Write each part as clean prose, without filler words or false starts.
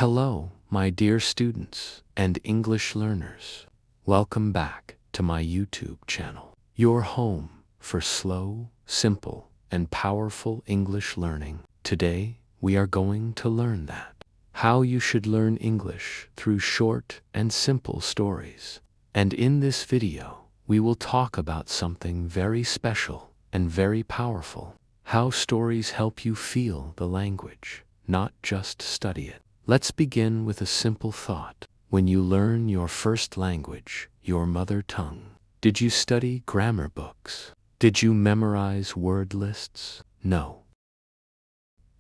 Hello, my dear students and English learners. Welcome back to my YouTube channel, your home for slow, simple, and powerful English learning. Today, we are going to learn how you should learn English through short and simple stories. And in this video, we will talk about something very special and very powerful. How stories help you feel the language, not just study it. Let's begin with a simple thought. When you learn your first language, your mother tongue, did you study grammar books? Did you memorize word lists? No.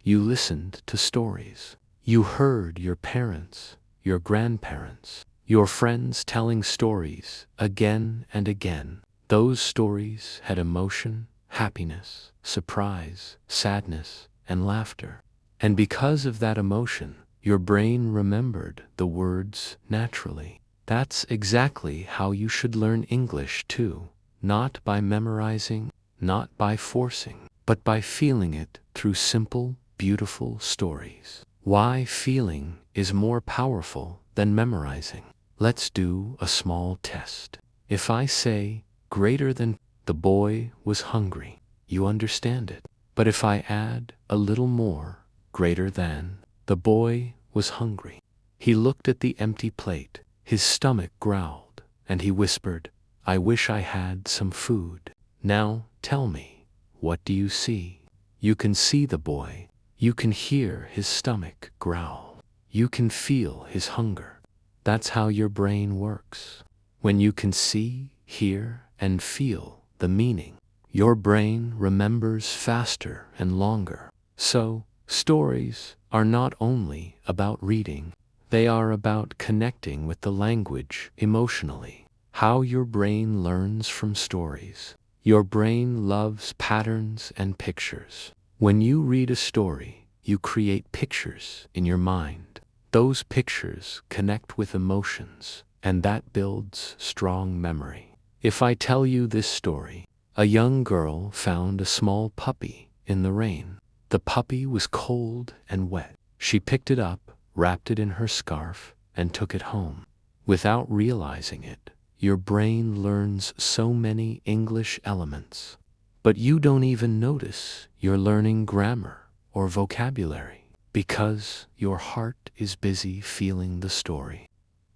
You listened to stories. You heard your parents, your grandparents, your friends telling stories again and again. Those stories had emotion, happiness, surprise, sadness, and laughter. And because of that emotion, your brain remembered the words naturally. That's exactly how you should learn English too, not by memorizing, not by forcing, but by feeling it through simple, beautiful stories. Why feeling is more powerful than memorizing. Let's do a small test. If I say greater than the boy was hungry, you understand it. But if I add a little more, greater than the boy was hungry. He looked at the empty plate, his stomach growled, and he whispered, "I wish I had some food." Now, tell me, what do you see? You can see the boy. You can hear his stomach growl. You can feel his hunger. That's how your brain works. When you can see, hear, and feel the meaning, your brain remembers faster and longer. So, stories are not only about reading, they are about connecting with the language emotionally. How your brain learns from stories. Your brain loves patterns and pictures. When you read a story, you create pictures in your mind. Those pictures connect with emotions, and that builds strong memory. If I tell you this story, a young girl found a small puppy in the rain. The puppy was cold and wet. She picked it up, wrapped it in her scarf, and took it home. Without realizing it, your brain learns so many English elements. But you don't even notice you're learning grammar or vocabulary because your heart is busy feeling the story.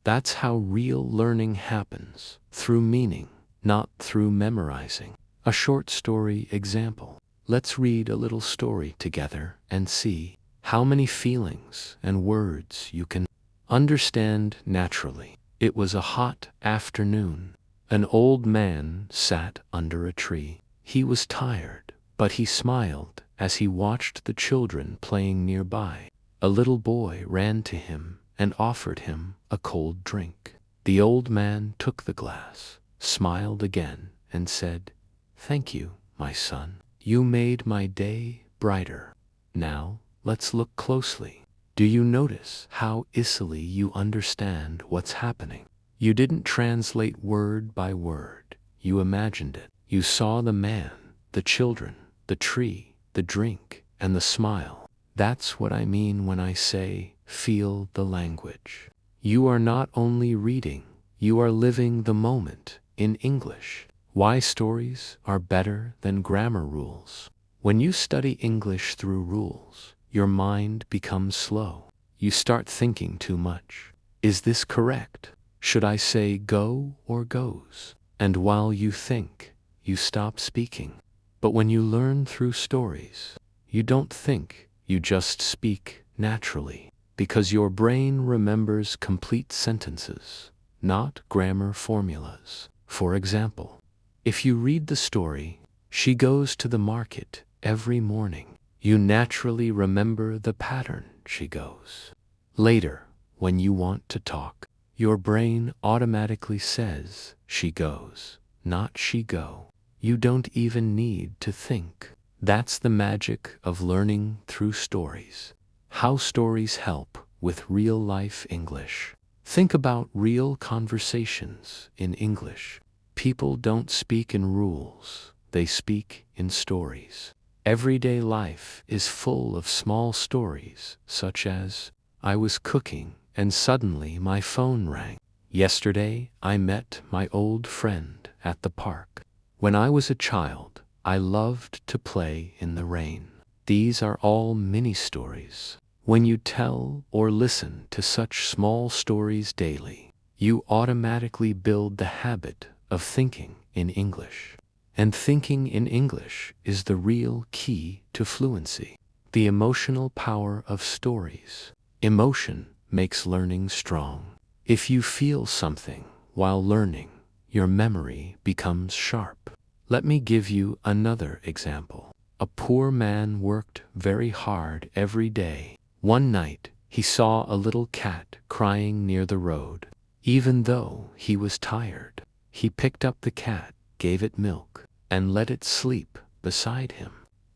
That's how real learning happens, through meaning, not through memorizing. A short story example. Let's read a little story together and see how many feelings and words you can understand naturally. It was a hot afternoon. An old man sat under a tree. He was tired, but he smiled as he watched the children playing nearby. A little boy ran to him and offered him a cold drink. The old man took the glass, smiled again, and said, "Thank you, my son. You made my day brighter." Now, let's look closely. Do you notice how easily you understand what's happening? You didn't translate word by word. You imagined it. You saw the man, the children, the tree, the drink, and the smile. That's what I mean when I say feel the language. You are not only reading, you are living the moment in English. Why stories are better than grammar rules. When you study English through rules, your mind becomes slow. You start thinking too much. Is this correct? Should I say go or goes? And while you think, you stop speaking. But when you learn through stories, you don't think, you just speak naturally. Because your brain remembers complete sentences, not grammar formulas. For example, if you read the story, "She goes to the market every morning," you naturally remember the pattern, she goes. Later, when you want to talk, your brain automatically says, "she goes," not "she go." You don't even need to think. That's the magic of learning through stories. How stories help with real-life English. Think about real conversations in English. People don't speak in rules, they speak in stories. Everyday life is full of small stories, such as, I was cooking and suddenly my phone rang. Yesterday, I met my old friend at the park. When I was a child, I loved to play in the rain. These are all mini stories. When you tell or listen to such small stories daily, you automatically build the habit of thinking in English. And thinking in English is the real key to fluency. The emotional power of stories. Emotion makes learning strong. If you feel something while learning, your memory becomes sharp. Let me give you another example. A poor man worked very hard every day. One night, he saw a little cat crying near the road. Even though he was tired, he picked up the cat, gave it milk, and let it sleep beside him.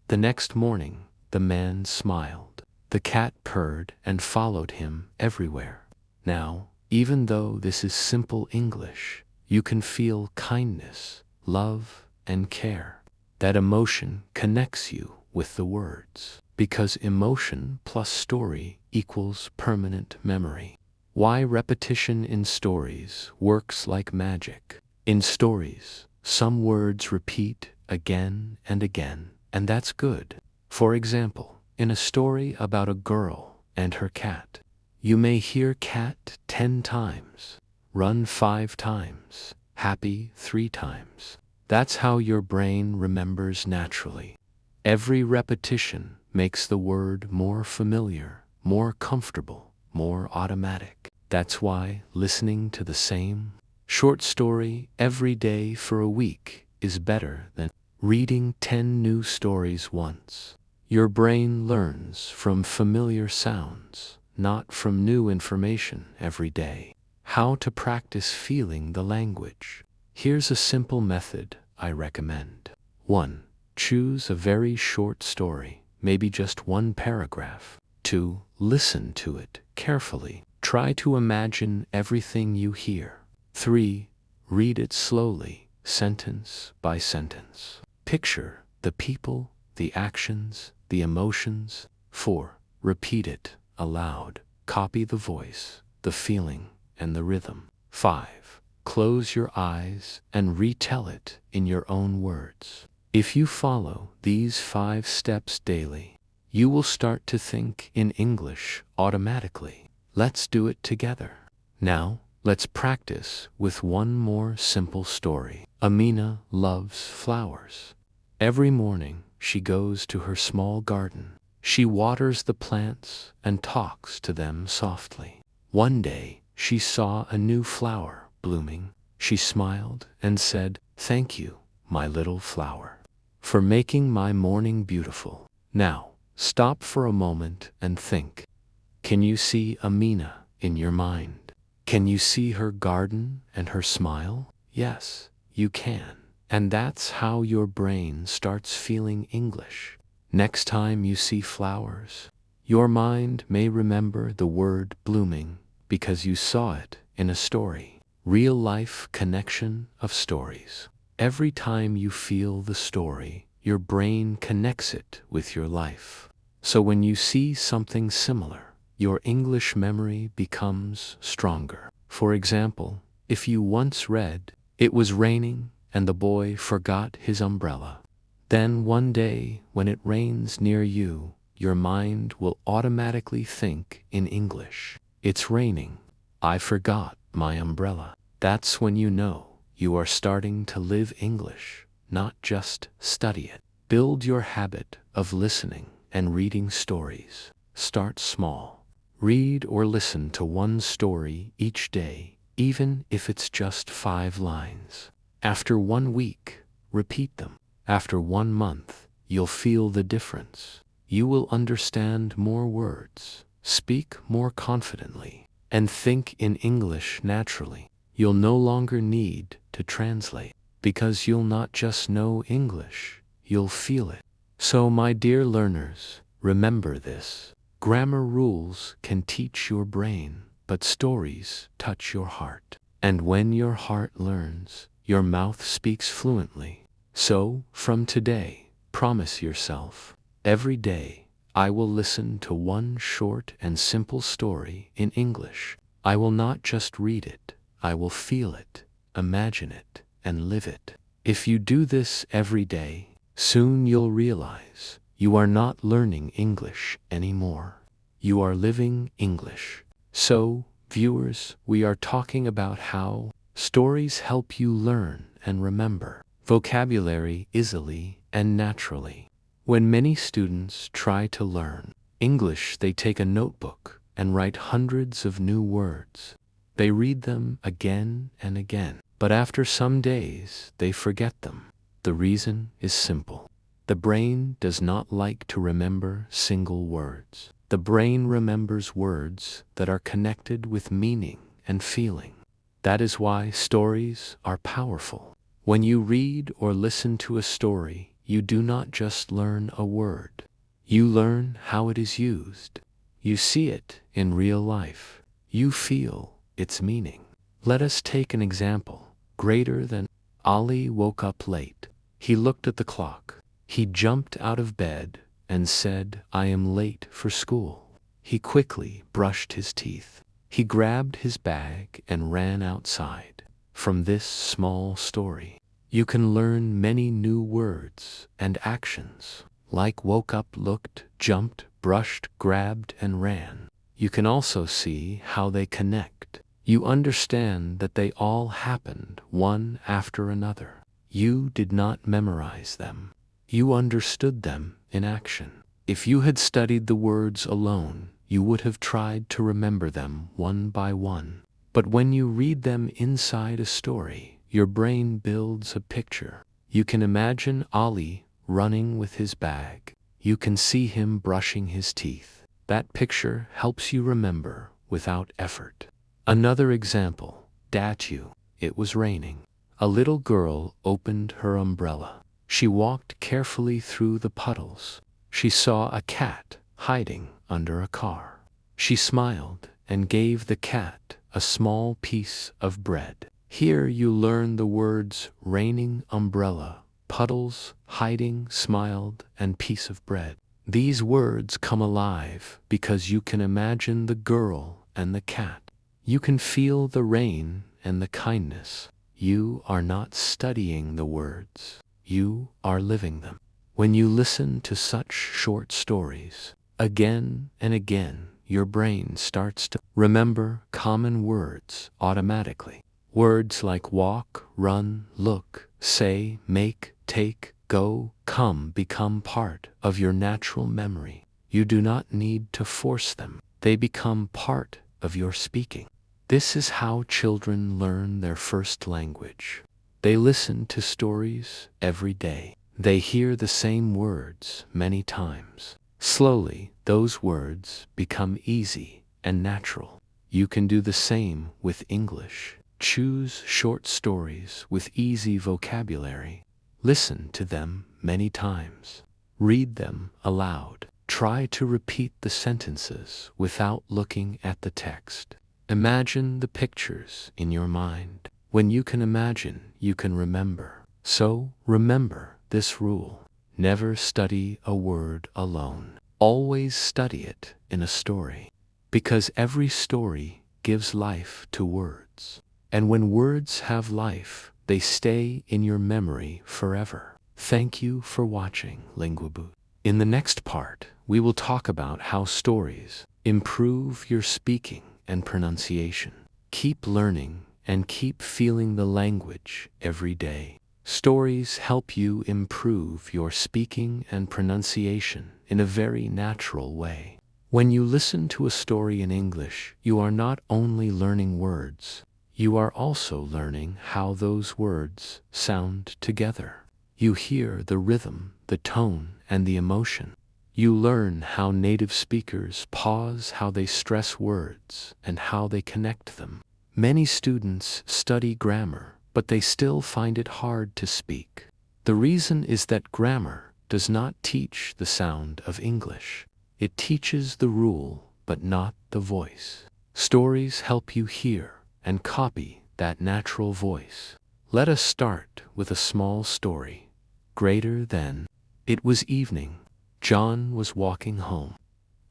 The next morning, the man smiled. The cat purred and followed him everywhere. Now, even though this is simple English, you can feel kindness, love, and care. That emotion connects you with the words, because emotion plus story equals permanent memory. Why repetition in stories works like magic. In stories, some words repeat again and again, and that's good. For example, in a story about a girl and her cat, you may hear cat 10 times, run 5 times, happy 3 times. That's how your brain remembers naturally. Every repetition makes the word more familiar, more comfortable, more automatic. That's why listening to the same short story every day for a week is better than reading 10 new stories once. Your brain learns from familiar sounds, not from new information every day. How to practice feeling the language. Here's a simple method I recommend. 1. Choose a very short story, maybe just 1 paragraph. 2. Listen to it carefully. Try to imagine everything you hear. 3. Read it slowly, sentence by sentence. Picture the people, the actions, the emotions. 4. Repeat it aloud. Copy the voice, the feeling, and the rhythm. 5. Close your eyes and retell it in your own words. If you follow these 5 steps daily, you will start to think in English automatically. Let's do it together. Now, let's practice with one more simple story. Amina loves flowers. Every morning, she goes to her small garden. She waters the plants and talks to them softly. One day, she saw a new flower blooming. She smiled and said, "Thank you, my little flower, for making my morning beautiful." Now, stop for a moment and think. Can you see Amina in your mind? Can you see her garden and her smile? Yes, you can. And that's how your brain starts feeling English. Next time you see flowers, your mind may remember the word blooming because you saw it in a story. Real life connection of stories. Every time you feel the story, your brain connects it with your life. So when you see something similar, your English memory becomes stronger. For example, if you once read, "It was raining and the boy forgot his umbrella," then one day when it rains near you, your mind will automatically think in English. "It's raining. I forgot my umbrella." That's when you know you are starting to live English, not just study it. Build your habit of listening and reading stories. Start small. Read or listen to 1 story each day, even if it's just 5 lines. After 1 week, repeat them. After 1 month, you'll feel the difference. You will understand more words, speak more confidently, and think in English naturally. You'll no longer need to translate, because you'll not just know English, you'll feel it. So, my dear learners, remember this. Grammar rules can teach your brain, but stories touch your heart. And when your heart learns, your mouth speaks fluently. So, from today, promise yourself, every day, I will listen to one short and simple story in English. I will not just read it, I will feel it, imagine it, and live it. If you do this every day, soon you'll realize you are not learning English anymore. You are living English. So, viewers, we are talking about how stories help you learn and remember vocabulary easily and naturally. When many students try to learn English, they take a notebook and write hundreds of new words. They read them again and again, but after some days, they forget them. The reason is simple. The brain does not like to remember single words. The brain remembers words that are connected with meaning and feeling. That is why stories are powerful. When you read or listen to a story, you do not just learn a word. You learn how it is used. You see it in real life. You feel its meaning. Let us take an example. Greater than. Ali woke up late. He looked at the clock. He jumped out of bed and said, "I am late for school." He quickly brushed his teeth. He grabbed his bag and ran outside. From this small story, you can learn many new words and actions, like woke up, looked, jumped, brushed, grabbed, and ran. You can also see how they connect. You understand that they all happened one after another. You did not memorize them. You understood them in action. If you had studied the words alone, you would have tried to remember them one by one. But when you read them inside a story, your brain builds a picture. You can imagine Ali running with his bag. You can see him brushing his teeth. That picture helps you remember without effort. Another example. Datu. It was raining. A little girl opened her umbrella. She walked carefully through the puddles. She saw a cat hiding under a car. She smiled and gave the cat a small piece of bread. Here you learn the words raining, umbrella, puddles, hiding, smiled, and piece of bread. These words come alive because you can imagine the girl and the cat. You can feel the rain and the kindness. You are not studying the words. You are living them. When you listen to such short stories again and again, your brain starts to remember common words automatically. Words like walk, run, look, say, make, take, go, come become part of your natural memory. You do not need to force them. They become part of your speaking. This is how children learn their first language. They listen to stories every day. They hear the same words many times. Slowly, those words become easy and natural. You can do the same with English. Choose short stories with easy vocabulary. Listen to them many times. Read them aloud. Try to repeat the sentences without looking at the text. Imagine the pictures in your mind. When you can imagine, you can remember. So, remember this rule. Never study a word alone. Always study it in a story. Because every story gives life to words. And when words have life, they stay in your memory forever. Thank you for watching Linguaboost. In the next part, we will talk about how stories improve your speaking and pronunciation. Keep learning and keep feeling the language every day. Stories help you improve your speaking and pronunciation in a very natural way. When you listen to a story in English, you are not only learning words, you are also learning how those words sound together. You hear the rhythm, the tone, and the emotion. You learn how native speakers pause, how they stress words, and how they connect them. Many students study grammar, but they still find it hard to speak. The reason is that grammar does not teach the sound of English. It teaches the rule, but not the voice. Stories help you hear and copy that natural voice. Let us start with a small story. Greater than. It was evening. John was walking home.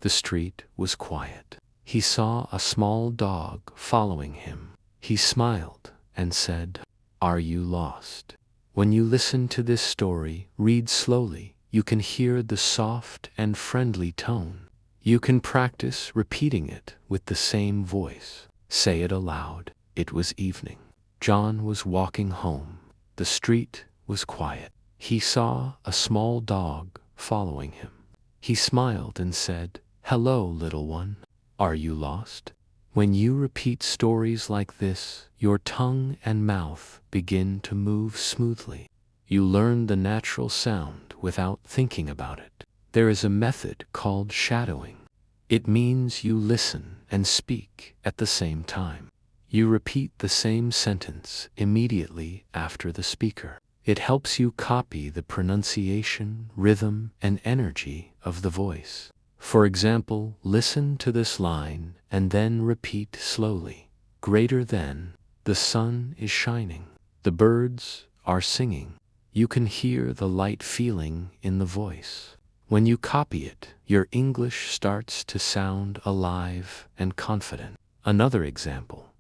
The street was quiet. He saw a small dog following him. He smiled and said, "Are you lost?" When you listen to this story, read slowly. You can hear the soft and friendly tone. You can practice repeating it with the same voice. Say it aloud. It was evening. John was walking home. The street was quiet. He saw a small dog following him. He smiled and said, "Hello, little one. Are you lost?" When you repeat stories like this, your tongue and mouth begin to move smoothly. You learn the natural sound without thinking about it. There is a method called shadowing. It means you listen and speak at the same time. You repeat the same sentence immediately after the speaker. It helps you copy the pronunciation, rhythm, and energy of the voice. For example, listen to this line and then repeat slowly. Greater than, the sun is shining. The birds are singing. You can hear the light feeling in the voice. When you copy it, your English starts to sound alive and confident. Another example.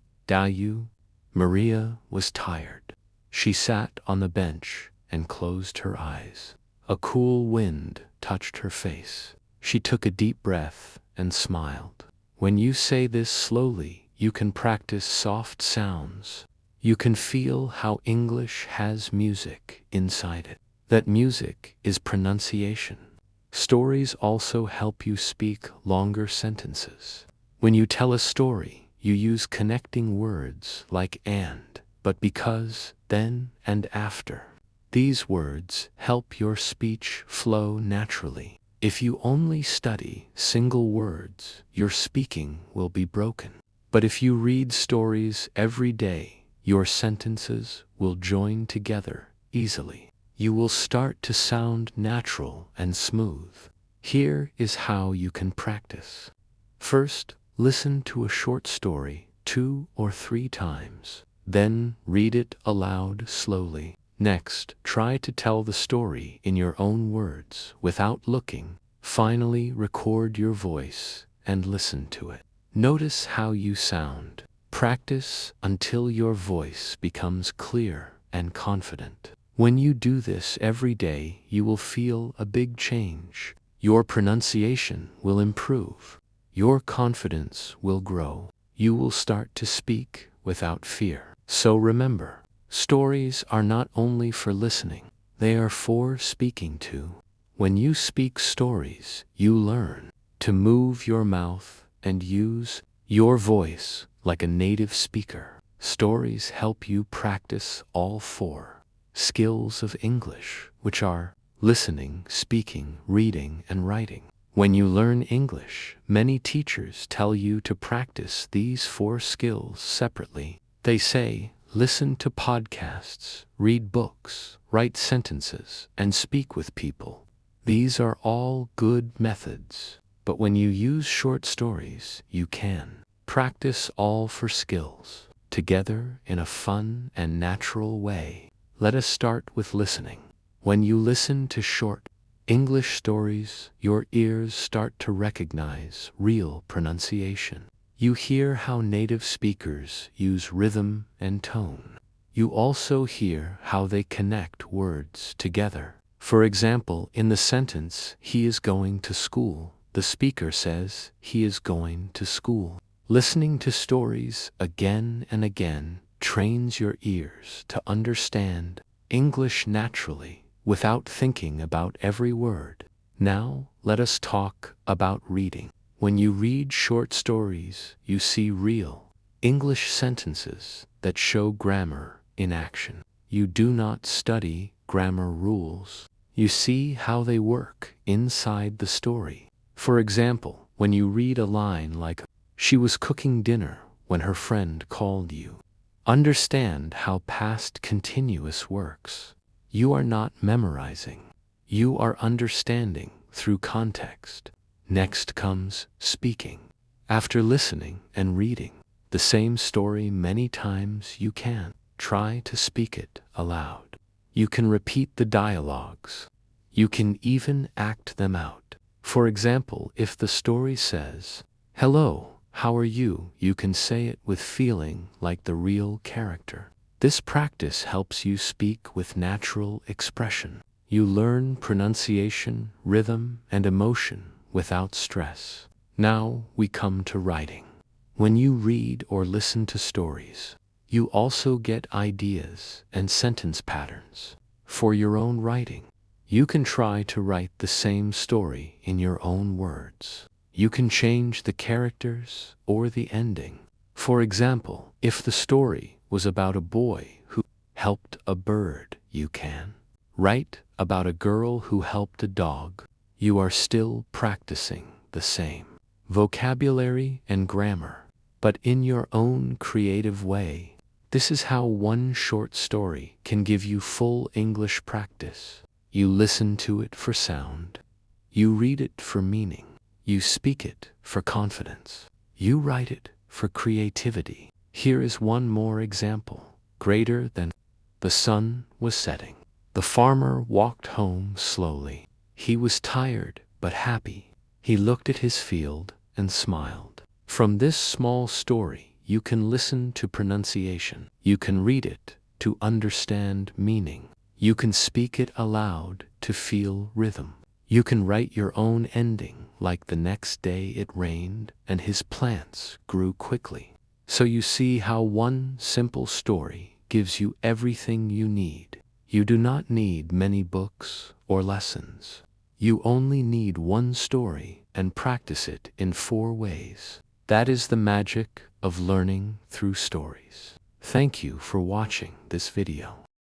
Maria was tired. She sat on the bench and closed her eyes. A cool wind touched her face. She took a deep breath and smiled. When you say this slowly, you can practice soft sounds. You can feel how English has music inside it. That music is pronunciation. Stories also help you speak longer sentences. When you tell a story, you use connecting words like and, but because, then, and after. These words help your speech flow naturally. If you only study single words, your speaking will be broken. But if you read stories every day, your sentences will join together easily. You will start to sound natural and smooth. Here is how you can practice. First, listen to a short story 2 or 3 times. Then read it aloud slowly. Next, try to tell the story in your own words without looking. Finally, record your voice and listen to it. Notice how you sound. Practice until your voice becomes clear and confident. When you do this every day, you will feel a big change. Your pronunciation will improve. Your confidence will grow. You will start to speak without fear. So remember, stories are not only for listening, they are for speaking too. When you speak stories, you learn to move your mouth and use your voice like a native speaker. Stories help you practice all 4 skills of English, which are listening, speaking, reading, and writing. When you learn English, many teachers tell you to practice these 4 skills separately. They say, listen to podcasts, read books, write sentences, and speak with people. These are all good methods, but when you use short stories, you can practice all 4 skills together in a fun and natural way. Let us start with listening. When you listen to short English stories, your ears start to recognize real pronunciation. You hear how native speakers use rhythm and tone. You also hear how they connect words together. For example, in the sentence, he is going to school, the speaker says, he is going to school. Listening to stories again and again trains your ears to understand English naturally without thinking about every word. Now, let us talk about reading. When you read short stories, you see real English sentences that show grammar in action. You do not study grammar rules. You see how they work inside the story. For example, when you read a line like, "She was cooking dinner when her friend called you," understand how past continuous works. You are not memorizing. You are understanding through context. Next comes speaking. After listening and reading the same story many times, you can try to speak it aloud. You can repeat the dialogues. You can even act them out. For example, if the story says, "Hello, how are you?" you can say it with feeling like the real character. This practice helps you speak with natural expression. You learn pronunciation, rhythm, and emotion without stress. Now we come to writing. When you read or listen to stories, you also get ideas and sentence patterns for your own writing. You can try to write the same story in your own words. You can change the characters or the ending. For example, if the story was about a boy who helped a bird, you can write about a girl who helped a dog. You are still practicing the same vocabulary and grammar, but in your own creative way. This is how one short story can give you full English practice. You listen to it for sound. You read it for meaning. You speak it for confidence. You write it for creativity. Here is one more example. Greater than. The sun was setting. The farmer walked home slowly. He was tired but happy. He looked at his field and smiled. From this small story, you can listen to pronunciation. You can read it to understand meaning. You can speak it aloud to feel rhythm. You can write your own ending, like the next day it rained and his plants grew quickly. So you see how one simple story gives you everything you need. You do not need many books or lessons. You only need one story and practice it in 4 ways. That is the magic of learning through stories. Thank you for watching this video.